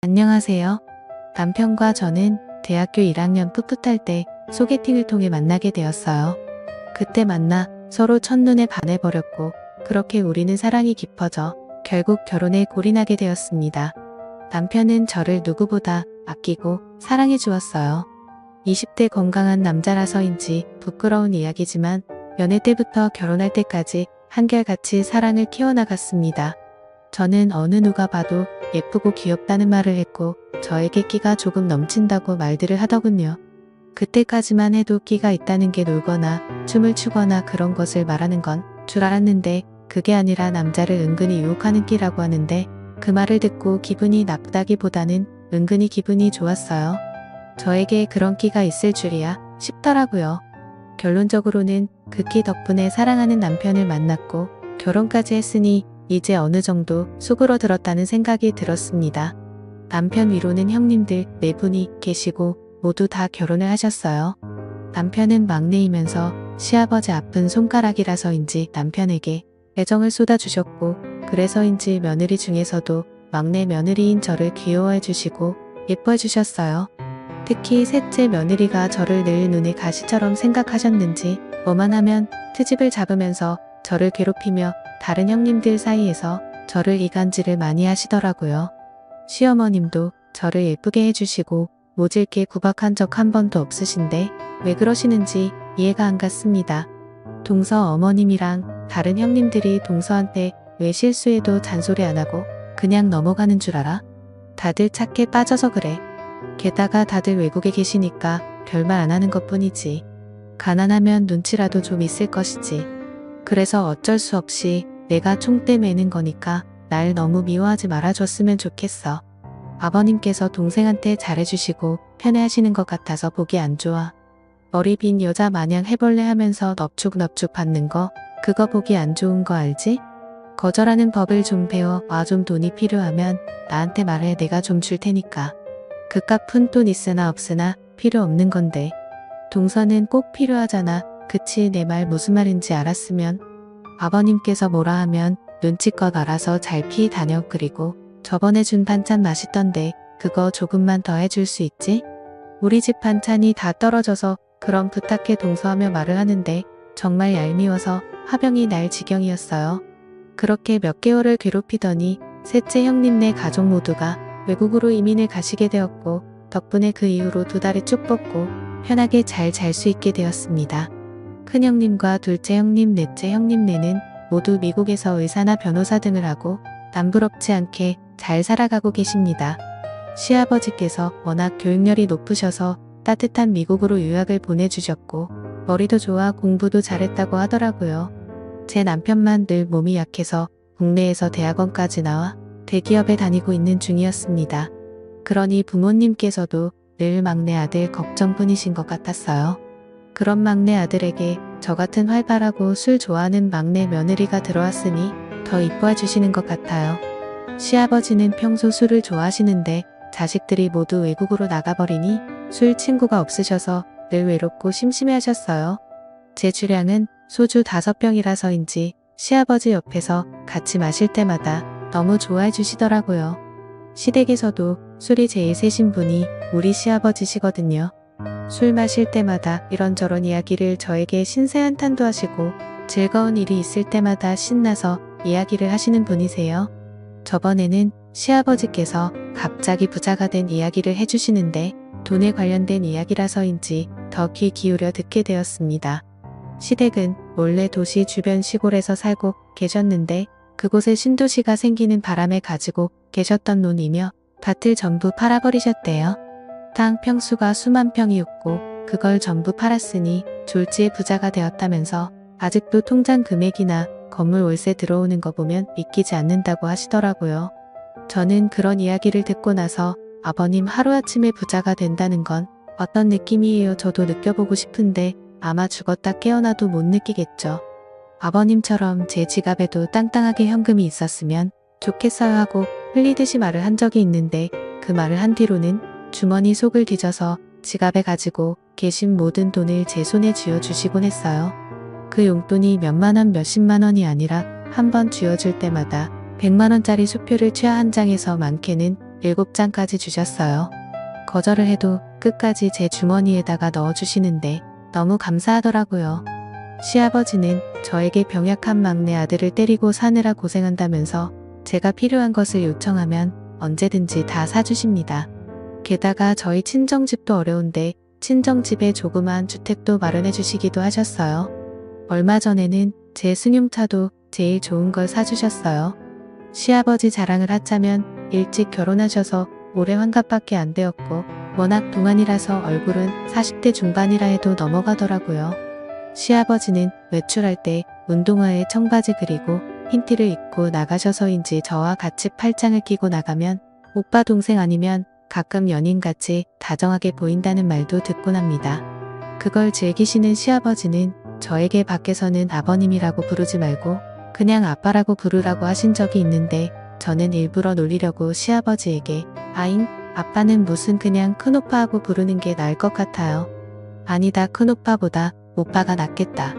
안녕하세요. 남편과 저는 대학교 1학년 풋풋할 때 소개팅을 통해 만나게 되었어요. 그때 만나 서로 첫눈에 반해버렸고 그렇게 우리는 사랑이 깊어져 결국 결혼에 골인하게 되었습니다. 남편은 저를 누구보다 아끼고 사랑해 주었어요. 20대 건강한 남자라서인지 부끄러운 이야기지만 연애 때부터 결혼할 때까지 한결같이 사랑을 키워나갔습니다. 저는 어느 누가 봐도 예쁘고 귀엽다는 말을 했고 저에게 끼가 조금 넘친다고 말들을 하더군요. 그때까지만 해도 끼가 있다는 게 놀거나 춤을 추거나 그런 것을 말하는 건 줄 알았는데 그게 아니라 남자를 은근히 유혹하는 끼라고 하는데 그 말을 듣고 기분이 나쁘다기보다는 은근히 기분이 좋았어요. 저에게 그런 끼가 있을 줄이야 싶더라고요. 결론적으로는 그 끼 덕분에 사랑하는 남편을 만났고 결혼까지 했으니 이제 어느 정도 수그러들었다는 생각이 들었습니다. 남편 위로는 형님들 4분이 계시고 모두 다 결혼을 하셨어요. 남편은 막내이면서 시아버지 아픈 손가락이라서인지 남편에게 애정을 쏟아주셨고 그래서인지 며느리 중에서도 막내 며느리인 저를 귀여워해 주시고 예뻐해 주셨어요. 특히 셋째 며느리가 저를 늘 눈의 가시처럼 생각하셨는지 뭐만 하면 트집을 잡으면서 저를 괴롭히며 다른 형님들 사이에서 저를 이간질을 많이 하시더라고요. 시어머님도 저를 예쁘게 해주시고 모질게 구박한 적 한 번도 없으신데 왜 그러시는지 이해가 안 갔습니다. 동서 어머님이랑 다른 형님들이 동서한테 왜 실수해도 잔소리 안 하고 그냥 넘어가는 줄 알아? 다들 착해 빠져서 그래. 게다가 다들 외국에 계시니까 별말 안 하는 것 뿐이지. 가난하면 눈치라도 좀 있을 것이지. 그래서 어쩔 수 없이 내가 총대 매는 거니까 날 너무 미워하지 말아줬으면 좋겠어. 아버님께서 동생한테 잘해주시고 편애하시는 것 같아서 보기 안 좋아. 머리 빈 여자 마냥 해볼래 하면서 넙죽넙죽 받는 거 그거 보기 안 좋은 거 알지? 거절하는 법을 좀 배워. 좀 돈이 필요하면 나한테 말해. 내가 좀 줄 테니까. 그깟 푼 돈 있으나 없으나 필요 없는 건데. 동서는 꼭 필요하잖아. 그치? 내 말 무슨 말인지 알았으면. 아버님께서 뭐라 하면 눈치껏 알아서 잘 피해 다녀. 그리고 저번에 준 반찬 맛있던데 그거 조금만 더 해줄 수 있지? 우리 집 반찬이 다 떨어져서 그럼 부탁해 동서하며 말을 하는데 정말 얄미워서 화병이 날 지경이었어요. 그렇게 몇 개월을 괴롭히더니 셋째 형님네 가족 모두가 외국으로 이민을 가시게 되었고 덕분에 그 이후로 2달에 쭉 뻗고 편하게 잘 잘 수 있게 되었습니다. 큰형님과 둘째 형님, 넷째 형님네는 모두 미국에서 의사나 변호사 등을 하고 남부럽지 않게 잘 살아가고 계십니다. 시아버지께서 워낙 교육열이 높으셔서 따뜻한 미국으로 유학을 보내주셨고 머리도 좋아 공부도 잘했다고 하더라고요. 제 남편만 늘 몸이 약해서 국내에서 대학원까지 나와 대기업에 다니고 있는 중이었습니다. 그러니 부모님께서도 늘 막내 아들 걱정뿐이신 것 같았어요. 그런 막내 아들에게 저 같은 활발하고 술 좋아하는 막내 며느리가 들어왔으니 더 이뻐해 주시는 것 같아요. 시아버지는 평소 술을 좋아하시는데 자식들이 모두 외국으로 나가버리니 술 친구가 없으셔서 늘 외롭고 심심해하셨어요. 제 주량은 소주 5병이라서인지 시아버지 옆에서 같이 마실 때마다 너무 좋아해 주시더라고요. 시댁에서도 술이 제일 세신 분이 우리 시아버지시거든요. 술 마실 때마다 이런저런 이야기를 저에게 신세한탄도 하시고 즐거운 일이 있을 때마다 신나서 이야기를 하시는 분이세요. 저번에는 시아버지께서 갑자기 부자가 된 이야기를 해주시는데 돈에 관련된 이야기라서인지 더 귀 기울여 듣게 되었습니다. 시댁은 원래 도시 주변 시골에서 살고 계셨는데 그곳에 신도시가 생기는 바람에 가지고 계셨던 논이며 밭을 전부 팔아버리셨대요. 땅 평수가 수만 평이었고 그걸 전부 팔았으니 졸지에 부자가 되었다면서 아직도 통장 금액이나 건물 월세 들어오는 거 보면 믿기지 않는다고 하시더라고요. 저는 그런 이야기를 듣고 나서 아버님 하루아침에 부자가 된다는 건 어떤 느낌이에요? 저도 느껴보고 싶은데 아마 죽었다 깨어나도 못 느끼겠죠. 아버님처럼 제 지갑에도 땅땅하게 현금이 있었으면 좋겠어요 하고 흘리듯이 말을 한 적이 있는데 그 말을 한 뒤로는 주머니 속을 뒤져서 지갑에 가지고 계신 모든 돈을 제 손에 쥐어주시곤 했어요. 그 용돈이 몇만 원 몇십만 원이 아니라 한 번 쥐어줄 때마다 100만 원짜리 수표를 최하 한 장에서 많게는 7장까지 주셨어요. 거절을 해도 끝까지 제 주머니에다가 넣어주시는데 너무 감사하더라고요. 시아버지는 저에게 병약한 막내 아들을 때리고 사느라 고생한다면서 제가 필요한 것을 요청하면 언제든지 다 사주십니다. 게다가 저희 친정집도 어려운데 친정집에 조그마한 주택도 마련해 주시기도 하셨어요. 얼마 전에는 제 승용차도 제일 좋은 걸 사주셨어요. 시아버지 자랑을 하자면 일찍 결혼하셔서 올해 환갑밖에 안 되었고 워낙 동안이라서 얼굴은 40대 중반이라 해도 넘어가더라고요. 시아버지는 외출할 때 운동화에 청바지 그리고 흰티를 입고 나가셔서인지 저와 같이 팔짱을 끼고 나가면 오빠 동생 아니면 가끔 연인같이 다정하게 보인다는 말도 듣곤 합니다. 그걸 즐기시는 시아버지는 저에게 밖에서는 아버님이라고 부르지 말고 그냥 아빠라고 부르라고 하신 적이 있는데 저는 일부러 놀리려고 시아버지에게 아잉, 아빠는 무슨 그냥 큰오빠하고 부르는 게 나을 것 같아요. 아니다, 큰오빠보다 오빠가 낫겠다.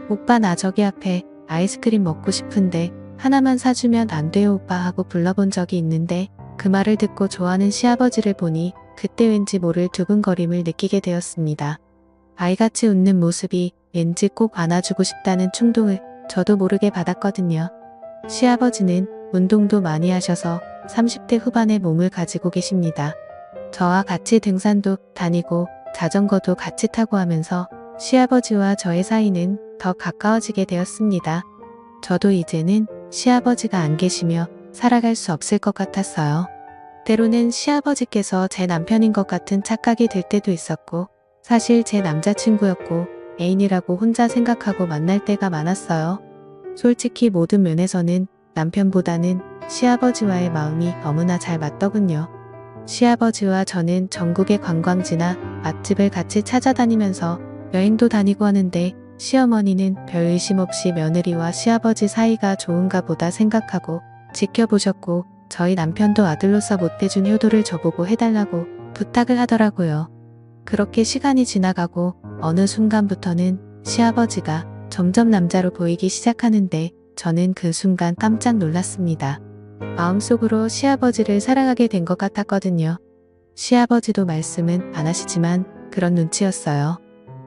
오빠 나 저기 앞에 아이스크림 먹고 싶은데 하나만 사주면 안 돼요 오빠 하고 불러본 적이 있는데 그 말을 듣고 좋아하는 시아버지를 보니 그때 왠지 모를 두근거림을 느끼게 되었습니다. 아이같이 웃는 모습이 왠지 꼭 안아주고 싶다는 충동을 저도 모르게 받았거든요. 시아버지는 운동도 많이 하셔서 30대 후반의 몸을 가지고 계십니다. 저와 같이 등산도 다니고 자전거도 같이 타고 하면서 시아버지와 저의 사이는 더 가까워지게 되었습니다. 저도 이제는 시아버지가 안 계시며 살아갈 수 없을 것 같았어요. 때로는 시아버지께서 제 남편인 것 같은 착각이 들 때도 있었고 사실 제 남자친구였고 애인이라고 혼자 생각하고 만날 때가 많았어요. 솔직히 모든 면에서는 남편보다는 시아버지와의 마음이 너무나 잘 맞더군요. 시아버지와 저는 전국의 관광지나 맛집을 같이 찾아다니면서 여행도 다니고 하는데 시어머니는 별 의심 없이 며느리와 시아버지 사이가 좋은가 보다 생각하고 지켜보셨고 저희 남편도 아들로서 못해준 효도를 저보고 해달라고 부탁을 하더라고요. 그렇게 시간이 지나가고 어느 순간부터는 시아버지가 점점 남자로 보이기 시작하는데 저는 그 순간 깜짝 놀랐습니다. 마음속으로 시아버지를 사랑하게 된 것 같았거든요. 시아버지도 말씀은 안 하시지만 그런 눈치였어요.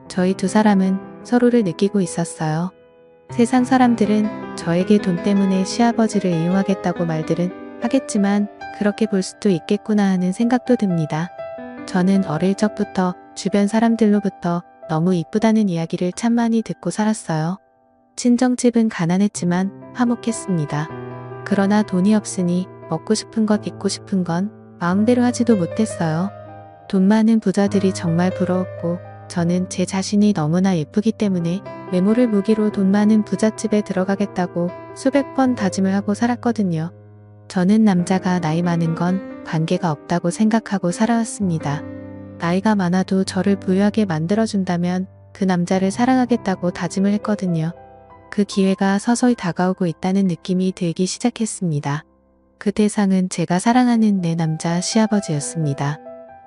저희 두 사람은 서로를 느끼고 있었어요. 세상 사람들은 저에게 돈 때문에 시아버지를 이용하겠다고 말들은 하겠지만 그렇게 볼 수도 있겠구나 하는 생각도 듭니다. 저는 어릴 적부터 주변 사람들로부터 너무 이쁘다는 이야기를 참 많이 듣고 살았어요. 친정집은 가난했지만 화목했습니다. 그러나 돈이 없으니 먹고 싶은 것 입고 싶은 건 마음대로 하지도 못했어요. 돈 많은 부자들이 정말 부러웠고 저는 제 자신이 너무나 예쁘기 때문에 외모를 무기로 돈 많은 부잣집에 들어가겠다고 수백 번 다짐을 하고 살았거든요. 저는 남자가 나이 많은 건 관계가 없다고 생각하고 살아왔습니다. 나이가 많아도 저를 부유하게 만들어준다면 그 남자를 사랑하겠다고 다짐을 했거든요. 그 기회가 서서히 다가오고 있다는 느낌이 들기 시작했습니다. 그 대상은 제가 사랑하는 내 남자 시아버지였습니다.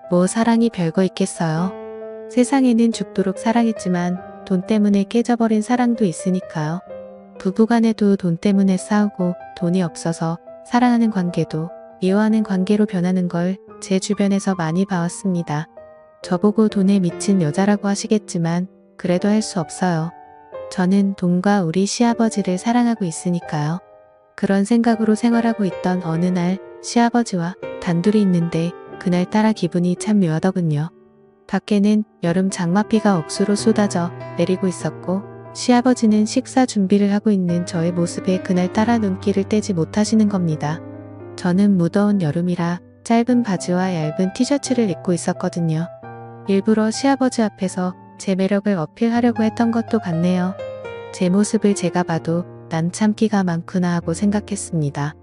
뭐 사랑이 별거 있겠어요. 세상에는 죽도록 사랑했지만 돈 때문에 깨져버린 사랑도 있으니까요. 부부간에도 돈 때문에 싸우고 돈이 없어서 사랑하는 관계도 미워하는 관계로 변하는 걸 제 주변에서 많이 봐왔습니다. 저보고 돈에 미친 여자라고 하시겠지만 그래도 할 수 없어요. 저는 돈과 우리 시아버지를 사랑하고 있으니까요. 그런 생각으로 생활하고 있던 어느 날 시아버지와 단둘이 있는데 그날따라 기분이 참 묘하더군요. 밖에는 여름 장맛비가 억수로 쏟아져 내리고 있었고 시아버지는 식사 준비를 하고 있는 저의 모습에 그날따라 눈길을 떼지 못하시는 겁니다. 저는 무더운 여름이라 짧은 바지와 얇은 티셔츠를 입고 있었거든요. 일부러 시아버지 앞에서 제 매력을 어필하려고 했던 것도 같네요. 제 모습을 제가 봐도 난 참 끼가 많구나 하고 생각했습니다.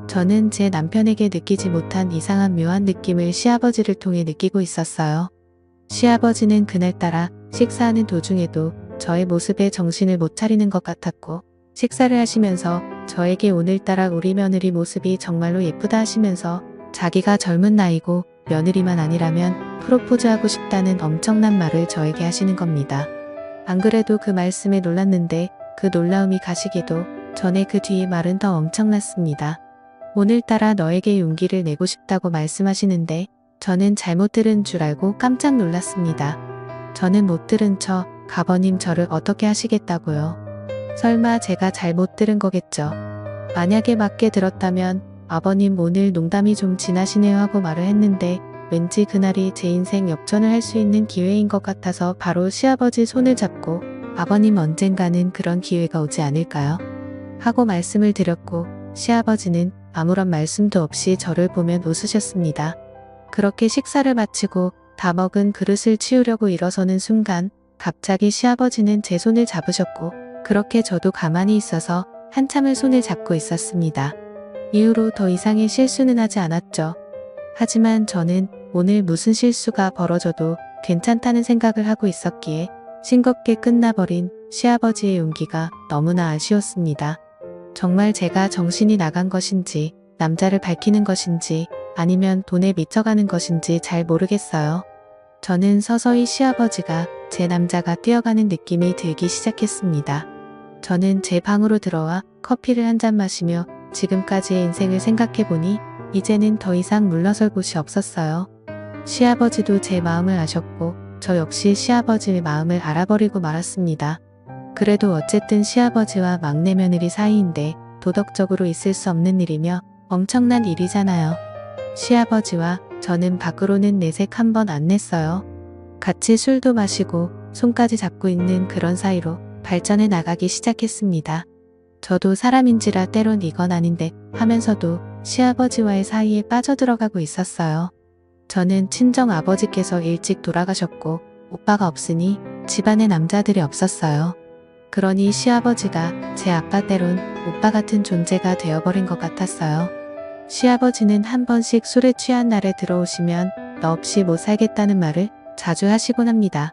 저는 제 남편에게 느끼지 못한 이상한 묘한 느낌을 시아버지를 통해 느끼고 있었어요. 시아버지는 그날따라 식사하는 도중에도 저의 모습에 정신을 못 차리는 것 같았고 식사를 하시면서 저에게 오늘따라 우리 며느리 모습이 정말로 예쁘다 하시면서 자기가 젊은 나이고 며느리만 아니라면 프로포즈하고 싶다는 엄청난 말을 저에게 하시는 겁니다. 안 그래도 그 말씀에 놀랐는데 그 놀라움이 가시기도 전에 그 뒤의 말은 더 엄청났습니다. 오늘따라 너에게 용기를 내고 싶다고 말씀하시는데 저는 잘못 들은 줄 알고 깜짝 놀랐습니다. 저는 못 들은 척 아버님 저를 어떻게 하시겠다고요? 설마 제가 잘못 들은 거겠죠? 만약에 맞게 들었다면 아버님 오늘 농담이 좀 지나시네요 하고 말을 했는데 왠지 그날이 제 인생 역전을 할 수 있는 기회인 것 같아서 바로 시아버지 손을 잡고 아버님 언젠가는 그런 기회가 오지 않을까요? 하고 말씀을 드렸고 시아버지는 아무런 말씀도 없이 저를 보면 웃으셨습니다. 그렇게 식사를 마치고 다 먹은 그릇을 치우려고 일어서는 순간 갑자기 시아버지는 제 손을 잡으셨고 그렇게 저도 가만히 있어서 한참을 손을 잡고 있었습니다. 이후로 더 이상의 실수는 하지 않았죠. 하지만 저는 오늘 무슨 실수가 벌어져도 괜찮다는 생각을 하고 있었기에 싱겁게 끝나버린 시아버지의 용기가 너무나 아쉬웠습니다. 정말 제가 정신이 나간 것인지 남자를 밝히는 것인지 아니면 돈에 미쳐가는 것인지 잘 모르겠어요. 저는 서서히 시아버지가 제 남자가 뛰어가는 느낌이 들기 시작했습니다. 저는 제 방으로 들어와 커피를 한 잔 마시며 지금까지의 인생을 생각해보니 이제는 더 이상 물러설 곳이 없었어요. 시아버지도 제 마음을 아셨고 저 역시 시아버지의 마음을 알아버리고 말았습니다. 그래도 어쨌든 시아버지와 막내 며느리 사이인데 도덕적으로 있을 수 없는 일이며 엄청난 일이잖아요. 시아버지와 저는 밖으로는 내색 한 번 안 냈어요. 같이 술도 마시고 손까지 잡고 있는 그런 사이로 발전해 나가기 시작했습니다. 저도 사람인지라 때론 이건 아닌데 하면서도 시아버지와의 사이에 빠져들어가고 있었어요. 저는 친정 아버지께서 일찍 돌아가셨고 오빠가 없으니 집안에 남자들이 없었어요. 그러니 시아버지가 제 아빠 때론 오빠 같은 존재가 되어버린 것 같았어요. 시아버지는 한 번씩 술에 취한 날에 들어오시면 너 없이 못 살겠다는 말을 자주 하시곤 합니다.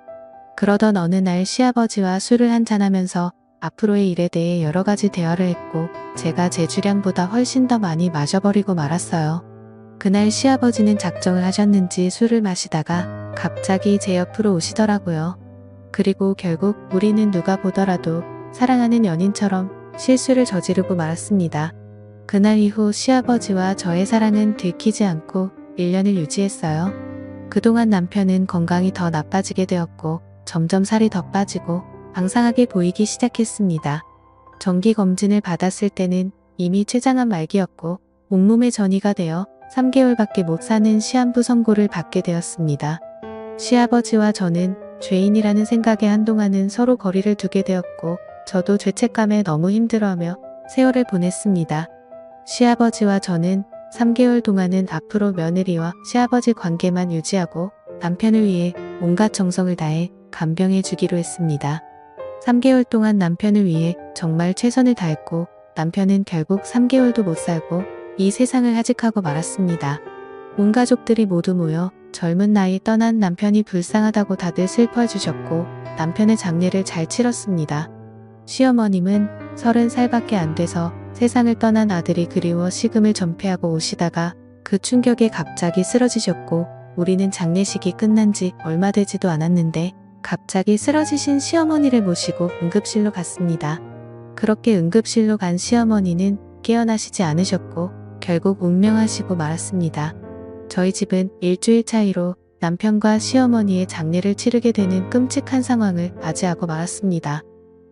그러던 어느 날 시아버지와 술을 한잔하면서 앞으로의 일에 대해 여러 가지 대화를 했고 제가 제 주량보다 훨씬 더 많이 마셔버리고 말았어요. 그날 시아버지는 작정을 하셨는지 술을 마시다가 갑자기 제 옆으로 오시더라고요. 그리고 결국 우리는 누가 보더라도 사랑하는 연인처럼 실수를 저지르고 말았습니다. 그날 이후 시아버지와 저의 사랑은 들키지 않고 1년을 유지했어요. 그동안 남편은 건강이 더 나빠지게 되었고 점점 살이 더 빠지고 방상하게 보이기 시작했습니다. 정기검진을 받았을 때는 이미 췌장암 말기였고 온몸에 전이가 되어 3개월밖에 못 사는 시한부 선고를 받게 되었습니다. 시아버지와 저는 죄인이라는 생각에 한동안은 서로 거리를 두게 되었고 저도 죄책감에 너무 힘들어하며 세월을 보냈습니다. 시아버지와 저는 3개월 동안은 앞으로 며느리와 시아버지 관계만 유지하고 남편을 위해 온갖 정성을 다해 간병해 주기로 했습니다. 3개월 동안 남편을 위해 정말 최선을 다했고 남편은 결국 3개월도 못 살고 이 세상을 하직하고 말았습니다. 온 가족들이 모두 모여 젊은 나이에 떠난 남편이 불쌍하다고 다들 슬퍼해 주셨고 남편의 장례를 잘 치렀습니다. 시어머님은 30살밖에 안 돼서 세상을 떠난 아들이 그리워 식음을 전폐하고 오시다가 그 충격에 갑자기 쓰러지셨고 우리는 장례식이 끝난 지 얼마 되지도 않았는데 갑자기 쓰러지신 시어머니를 모시고 응급실로 갔습니다. 그렇게 응급실로 간 시어머니는 깨어나시지 않으셨고 결국 운명하시고 말았습니다. 저희 집은 일주일 차이로 남편과 시어머니의 장례를 치르게 되는 끔찍한 상황을 맞이하고 말았습니다.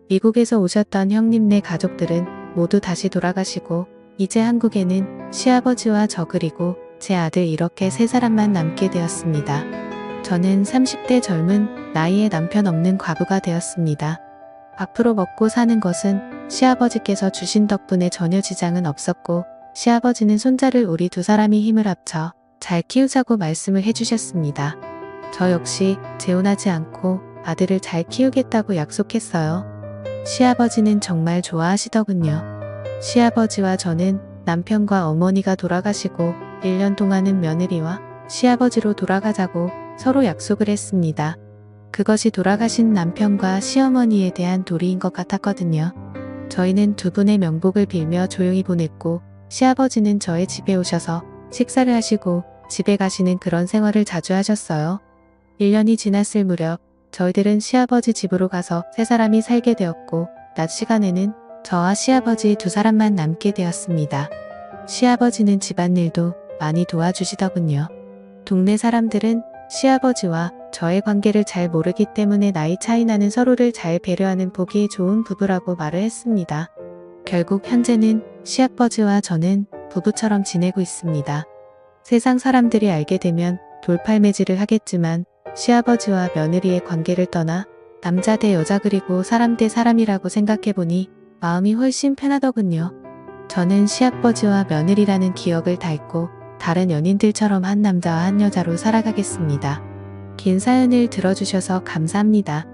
미국에서 오셨던 형님네 가족들은 모두 다시 돌아가시고 이제 한국에는 시아버지와 저 그리고 제 아들 이렇게 세 사람만 남게 되었습니다. 저는 30대 젊은 나이에 남편 없는 과부가 되었습니다. 앞으로 먹고 사는 것은 시아버지께서 주신 덕분에 전혀 지장은 없었고 시아버지는 손자를 우리 두 사람이 힘을 합쳐 잘 키우자고 말씀을 해주셨습니다. 저 역시 재혼하지 않고 아들을 잘 키우겠다고 약속했어요. 시아버지는 정말 좋아하시더군요. 시아버지와 저는 남편과 어머니가 돌아가시고 1년 동안은 며느리와 시아버지로 돌아가자고 서로 약속을 했습니다. 그것이 돌아가신 남편과 시어머니에 대한 도리인 것 같았거든요. 저희는 두 분의 명복을 빌며 조용히 보냈고 시아버지는 저의 집에 오셔서 식사를 하시고 집에 가시는 그런 생활을 자주 하셨어요. 1년이 지났을 무렵 저희들은 시아버지 집으로 가서 세 사람이 살게 되었고 낮 시간에는 저와 시아버지 두 사람만 남게 되었습니다. 시아버지는 집안일도 많이 도와주시더군요. 동네 사람들은 시아버지와 저의 관계를 잘 모르기 때문에 나이 차이 나는 서로를 잘 배려하는 보기 좋은 부부라고 말을 했습니다. 결국 현재는 시아버지와 저는 부부처럼 지내고 있습니다. 세상 사람들이 알게 되면 돌팔매질을 하겠지만 시아버지와 며느리의 관계를 떠나 남자 대 여자 그리고 사람 대 사람이라고 생각해보니 마음이 훨씬 편하더군요. 저는 시아버지와 며느리라는 기억을 닳고 다른 연인들처럼 한 남자와 한 여자로 살아가겠습니다. 긴 사연을 들어주셔서 감사합니다.